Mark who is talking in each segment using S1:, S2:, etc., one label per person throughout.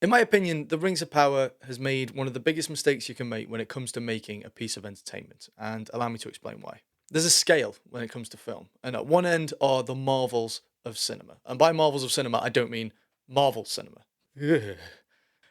S1: In my opinion, The Rings of Power has made one of the biggest mistakes you can make when it comes to making a piece of entertainment, and allow me to explain why. There's a scale when it comes to film, and at one end are the marvels of cinema. And by marvels of cinema, I don't mean Marvel cinema. Ugh.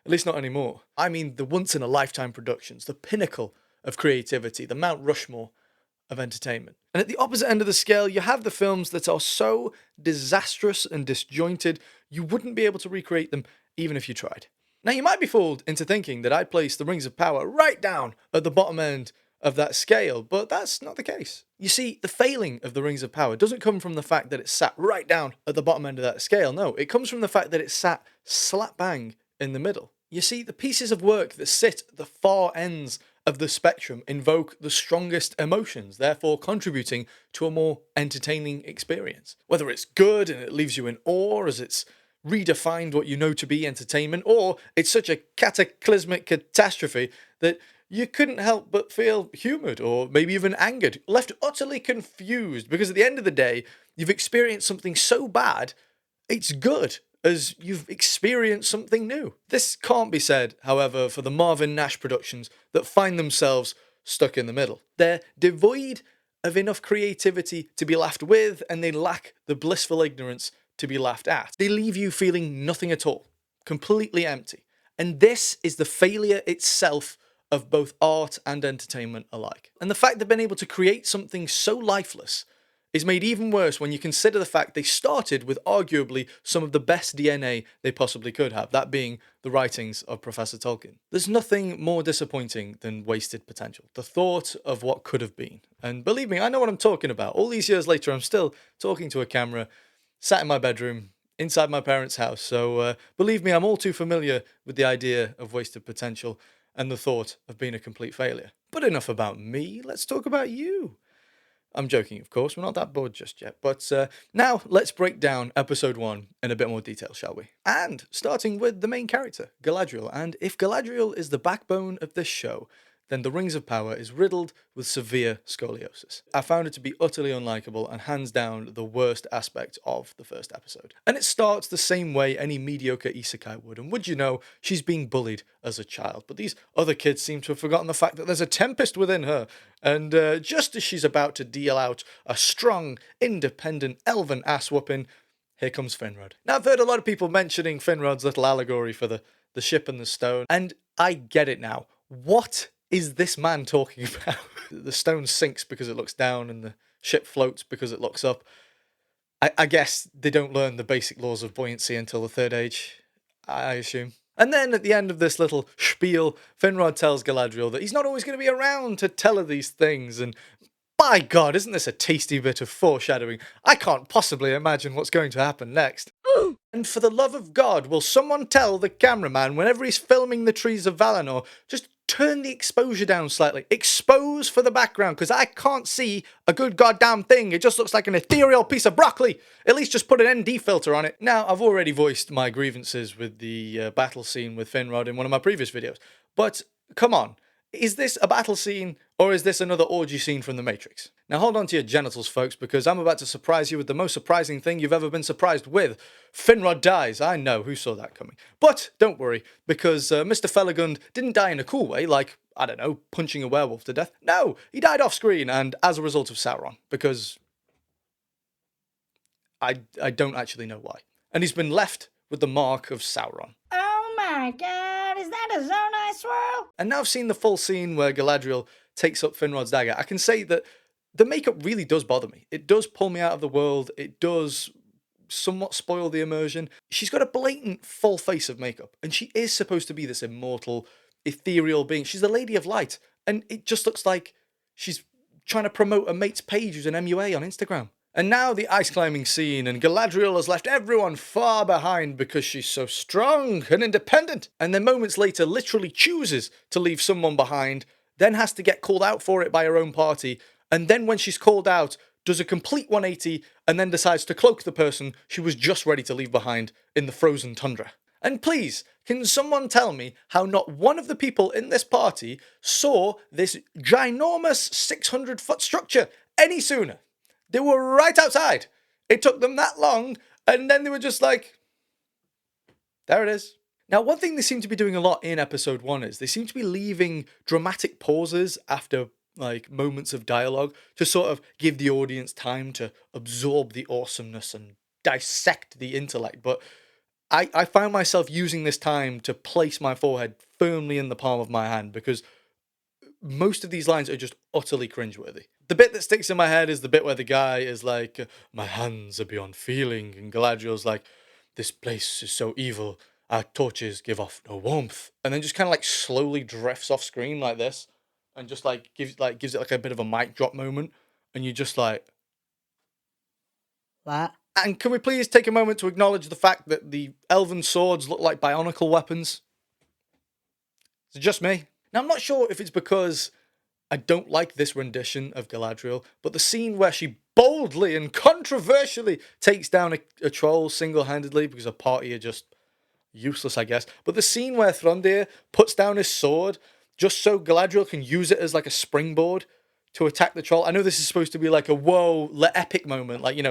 S1: At least not anymore. I mean the once-in-a-lifetime productions, the pinnacle of creativity, the Mount Rushmore of entertainment. And at the opposite end of the scale, you have the films that are so disastrous and disjointed, you wouldn't be able to recreate them even if you tried. Now, you might be fooled into thinking that I'd place The Rings of Power right down at the bottom end of that scale, but that's not the case. You see, the failing of The Rings of Power doesn't come from the fact that it sat right down at the bottom end of that scale. No, it comes from the fact that it sat slap bang in the middle. You see, the pieces of work that sit at the far ends of the spectrum invoke the strongest emotions, therefore contributing to a more entertaining experience. Whether it's good and it leaves you in awe as it's redefined what you know to be entertainment, or it's such a cataclysmic catastrophe that you couldn't help but feel humoured or maybe even angered, left utterly confused, because at the end of the day, you've experienced something so bad, it's good, as you've experienced something new. This can't be said, however, for the Marvin Nash productions that find themselves stuck in the middle. They're devoid of enough creativity to be laughed with, and they lack the blissful ignorance to be laughed at. They leave you feeling nothing at all, completely empty. And this is the failure itself of both art and entertainment alike. And the fact they've been able to create something so lifeless is made even worse when you consider the fact they started with arguably some of the best DNA they possibly could have, that being the writings of Professor Tolkien. There's nothing more disappointing than wasted potential, the thought of what could have been. And believe me, I know what I'm talking about. All these years later, I'm still talking to a camera, sat in my bedroom, inside my parents' house, so believe me, I'm all too familiar with the idea of wasted potential and the thought of being a complete failure. But enough about me, let's talk about you. I'm joking, of course, we're not that bored just yet, but now let's break down episode 1 in a bit more detail, shall we? And starting with the main character, Galadriel, and if Galadriel is the backbone of this show, then The Rings of Power is riddled with severe scoliosis. I found it to be utterly unlikable and hands down the worst aspect of the first episode. And it starts the same way any mediocre isekai would, and would you know, she's being bullied as a child, but these other kids seem to have forgotten the fact that there's a tempest within her, and just as she's about to deal out a strong, independent, elven ass-whooping, here comes Finrod. Now, I've heard a lot of people mentioning Finrod's little allegory for the ship and the stone, and I get it now. What is this man talking about? The stone sinks because it looks down and the ship floats because it looks up. I guess they don't learn the basic laws of buoyancy until the third age, I assume. And then at the end of this little spiel, Finrod tells Galadriel that he's not always going to be around to tell her these things, and by God, isn't this a tasty bit of foreshadowing? I can't possibly imagine what's going to happen next. And for the love of God, will someone tell the cameraman whenever he's filming the trees of Valinor, just turn the exposure down slightly. Expose for the background, because I can't see a good goddamn thing. It just looks like an ethereal piece of broccoli. At least just put an ND filter on it. Now, I've already voiced my grievances with the battle scene with Finrod in one of my previous videos. But, come on. Is this a battle scene, or is this another orgy scene from The Matrix? Now hold on to your genitals, folks, because I'm about to surprise you with the most surprising thing you've ever been surprised with. Finrod dies. I know, who saw that coming? But don't worry, because Mr. Felagund didn't die in a cool way, like, I don't know, punching a werewolf to death. No, he died off screen, and as a result of Sauron, because I don't actually know why. And he's been left with the mark of Sauron.
S2: Oh my God, is that a Zonai swirl?
S1: And now I've seen the full scene where Galadriel takes up Finrod's dagger, I can say that the makeup really does bother me. It does pull me out of the world. It does somewhat spoil the immersion. She's got a blatant full face of makeup, and she is supposed to be this immortal, ethereal being. She's the Lady of Light, and it just looks like she's trying to promote a mate's page who's an MUA on Instagram. And now the ice climbing scene, and Galadriel has left everyone far behind because she's so strong and independent, and then moments later literally chooses to leave someone behind, then has to get called out for it by her own party, and then when she's called out, does a complete 180 and then decides to cloak the person she was just ready to leave behind in the frozen tundra. And please, can someone tell me how not one of the people in this party saw this ginormous 600-foot structure any sooner? They were right outside. It took them that long, and then they were just like, there it is. Now, one thing they seem to be doing a lot in episode 1 is they seem to be leaving dramatic pauses after like moments of dialogue to sort of give the audience time to absorb the awesomeness and dissect the intellect. But I found myself using this time to place my forehead firmly in the palm of my hand because most of these lines are just utterly cringeworthy. The bit that sticks in my head is the bit where the guy is like, "My hands are beyond feeling," and Galadriel's like, "This place is so evil. Our torches give off no warmth," and then just kind of like slowly drifts off screen like this, and just like gives it like a bit of a mic drop moment, and you're just like,
S2: What?
S1: and can we please take a moment to acknowledge the fact that the elven swords look like bionicle weapons? Is it just me? Now, I'm not sure if it's because I don't like this rendition of Galadriel, but the scene where she boldly and controversially takes down a troll single-handedly because her party are just useless, I guess. But the scene where Throndir puts down his sword just so Galadriel can use it as like a springboard to attack the troll. I know this is supposed to be like a epic moment, like,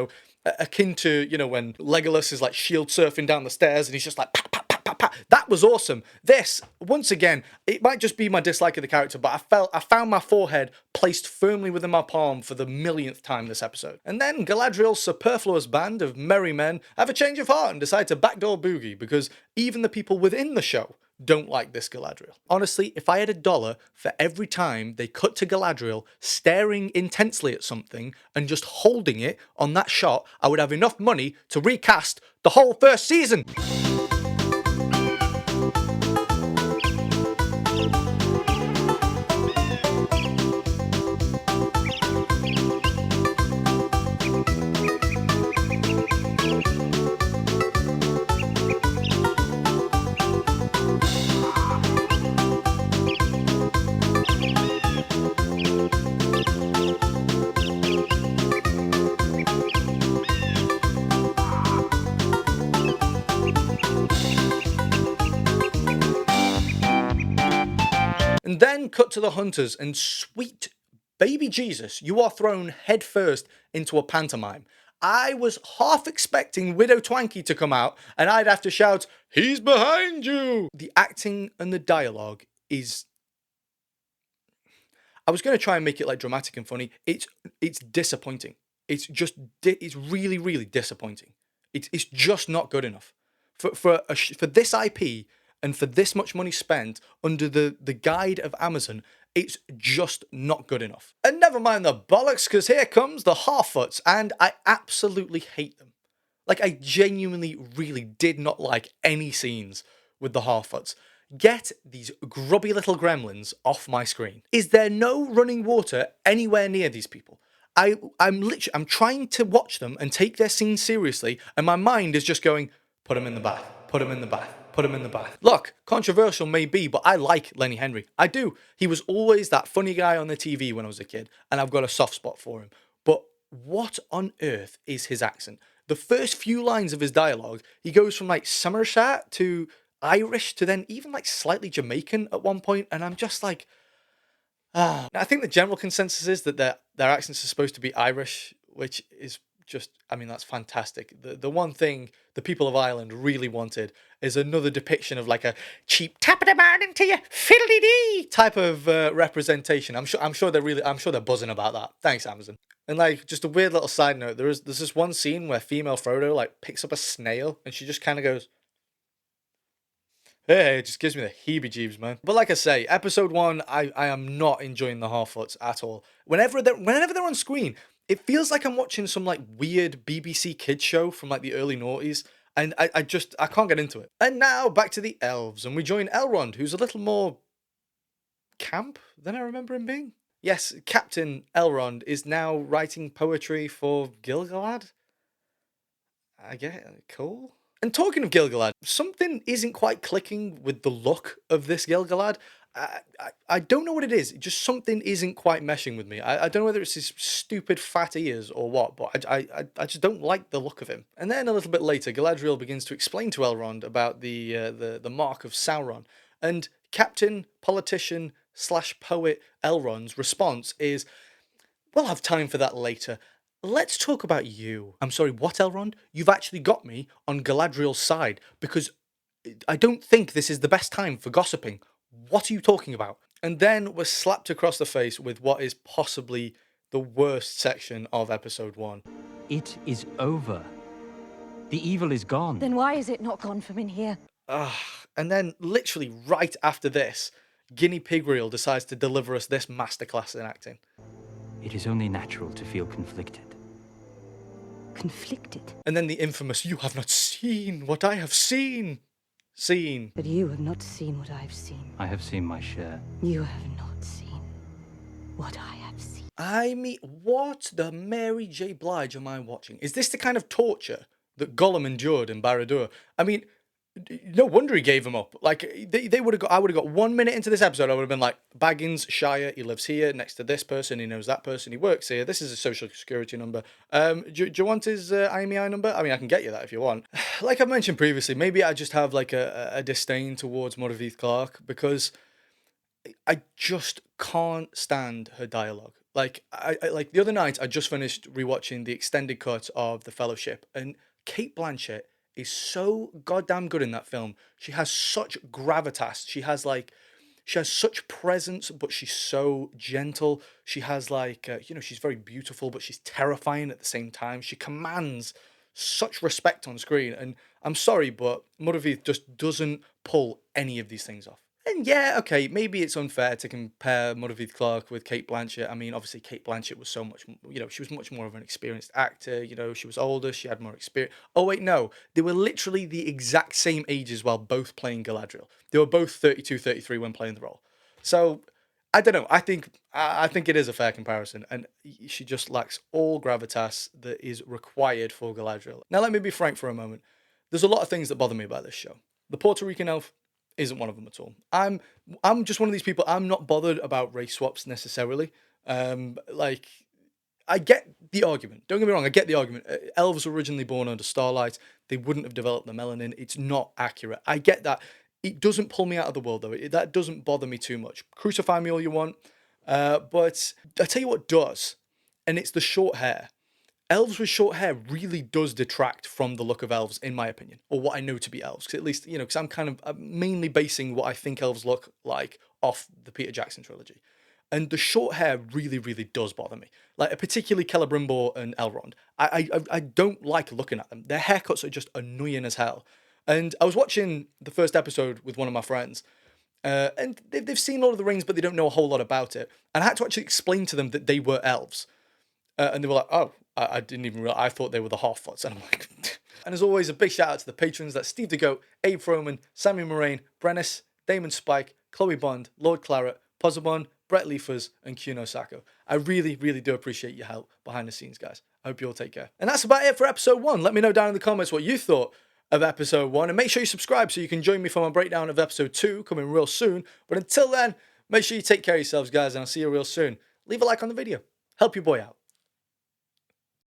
S1: akin to, when Legolas is like shield surfing down the stairs and he's just like, pat, pat, pat, pat, pat. That was awesome. This, once again, it might just be my dislike of the character, but I found my forehead placed firmly within my palm for the millionth time this episode. And then Galadriel's superfluous band of merry men have a change of heart and decide to backdoor Boogie because even the people within the show don't like this Galadriel. Honestly, if I had $1 for every time they cut to Galadriel staring intensely at something and just holding it on that shot, I would have enough money to recast the whole first season. And then cut to the hunters, and sweet baby Jesus, you are thrown headfirst into a pantomime. I was half expecting Widow Twanky to come out, and I'd have to shout, "He's behind you!" The acting and the dialogue is... I was going to try and make it like dramatic and funny. It's disappointing. It's really, really disappointing. It's just not good enough. For this IP and for this much money spent under the guide of Amazon, it's just not good enough. And never mind the bollocks, because here comes the Harfoots, and I absolutely hate them. Like, I genuinely really did not like any scenes with the Harfoots. Get these grubby little gremlins off my screen. Is there no running water anywhere near these people? I'm trying to watch them and take their scenes seriously, and my mind is just going, put them in the bath, put them in the bath, put him in the bath. Look, controversial may be, but I like Lenny Henry. I do. He was always that funny guy on the TV when I was a kid, and I've got a soft spot for him. But what on earth is his accent? The first few lines of his dialogue, he goes from like Somerset to Irish to then even like slightly Jamaican at one point, and I'm just like, I think the general consensus is that their accents are supposed to be Irish, which is just, I mean, that's fantastic. The one thing the people of Ireland really wanted is another depiction of like a cheap tapping a man into your fiddly-dee type of representation. I'm sure they're buzzing about that. Thanks, Amazon. And like, just a weird little side note, there's this one scene where female Frodo like picks up a snail and she just kind of goes, hey, it just gives me the heebie-jeebs, man. But like I say, episode 1, I am not enjoying the Harfoots at all. Whenever they're on screen, it feels like I'm watching some like weird BBC kids show from like the early noughties, and I can't get into it. And now back to the elves, and we join Elrond, who's a little more camp than I remember him being. Yes, Captain Elrond is now writing poetry for Gil-galad. I get it. Cool. And talking of Gil-galad, something isn't quite clicking with the look of this Gil-galad. I don't know what it is. Just something isn't quite meshing with me. I don't know whether it's his stupid fat ears or what, but I just don't like the look of him. And then a little bit later, Galadriel begins to explain to Elrond about the mark of Sauron. And Captain, politician / poet Elrond's response is, we'll have time for that later. Let's talk about you. I'm sorry, what, Elrond? You've actually got me on Galadriel's side, because I don't think this is the best time for gossiping. What are you talking about? And then we're slapped across the face with what is possibly the worst section of episode 1.
S3: It is over. The evil is gone.
S4: Then why is it not gone from in here?
S1: And then literally right after this, Guinea Pig Reel decides to deliver us this masterclass in acting.
S3: It is only natural to feel conflicted.
S4: Conflicted?
S1: And then the infamous, "You have not seen what I have seen." Scene.
S4: But you have not seen what I've seen.
S3: I have seen my share.
S4: You have not seen what I have seen.
S1: I mean, what the Mary J. Blige am I watching? Is this the kind of torture that Gollum endured in Barad-dûr? I mean, no wonder he gave him up. Like, they would have got, I would have got 1 minute into this episode, I would have been like, Baggins, Shire, he lives here, next to this person, he knows that person, he works here, this is a social security number. Do you want his IMEI number? I mean, I can get you that if you want. Like I've mentioned previously, maybe I just have like a disdain towards Motherheath Clark, because I just can't stand her dialogue. Like, I like the other night, I just finished rewatching the extended cut of The Fellowship, and Cate Blanchett is so goddamn good in that film. She has such gravitas. She has such presence, but she's so gentle. She has she's very beautiful, but she's terrifying at the same time. She commands such respect on screen. And I'm sorry, but Motherheath just doesn't pull any of these things off. And yeah, okay, maybe it's unfair to compare Motherheath Clark with Cate Blanchett. I mean, obviously Cate Blanchett was so much, she was much more of an experienced actor. She was older, she had more experience. Oh wait, no, they were literally the exact same ages while both playing Galadriel. They were both 32, 33 when playing the role. So I don't know. I think it is a fair comparison, and she just lacks all gravitas that is required for Galadriel. Now let me be frank for a moment. There's a lot of things that bother me about this show. The Puerto Rican elf isn't one of them at all. I'm just one of these people. I'm not bothered about race swaps necessarily. I get the argument. Don't get me wrong. I get the argument. Elves were originally born under starlight. They wouldn't have developed the melanin. It's not accurate. I get that. It doesn't pull me out of the world though. That doesn't bother me too much. Crucify me all you want. But I tell you what does, and it's the short hair. Elves with short hair really does detract from the look of elves, in my opinion, or what I know to be elves. Because at least, because I'm mainly basing what I think elves look like off the Peter Jackson trilogy. And the short hair really, really does bother me. Like, particularly Celebrimbor and Elrond. I don't like looking at them. Their haircuts are just annoying as hell. And I was watching the first episode with one of my friends, and they've seen Lord of the Rings, but they don't know a whole lot about it. And I had to actually explain to them that they were elves. And they were like, oh, I didn't even realize, I thought they were the Harfoots. And I'm like, and as always, a big shout out to the patrons. That's Steve DeGoat, Abe Froman, Sammy Moraine, Brennis, Damon Spike, Chloe Bond, Lord Claret, Pozobon, Brett Leafers, and Kuno Sacco. I really, really do appreciate your help behind the scenes, guys. I hope you all take care. And that's about it for episode 1. Let me know down in the comments what you thought of episode 1. And make sure you subscribe so you can join me for my breakdown of episode 2 coming real soon. But until then, make sure you take care of yourselves, guys, and I'll see you real soon. Leave a like on the video. Help your boy out.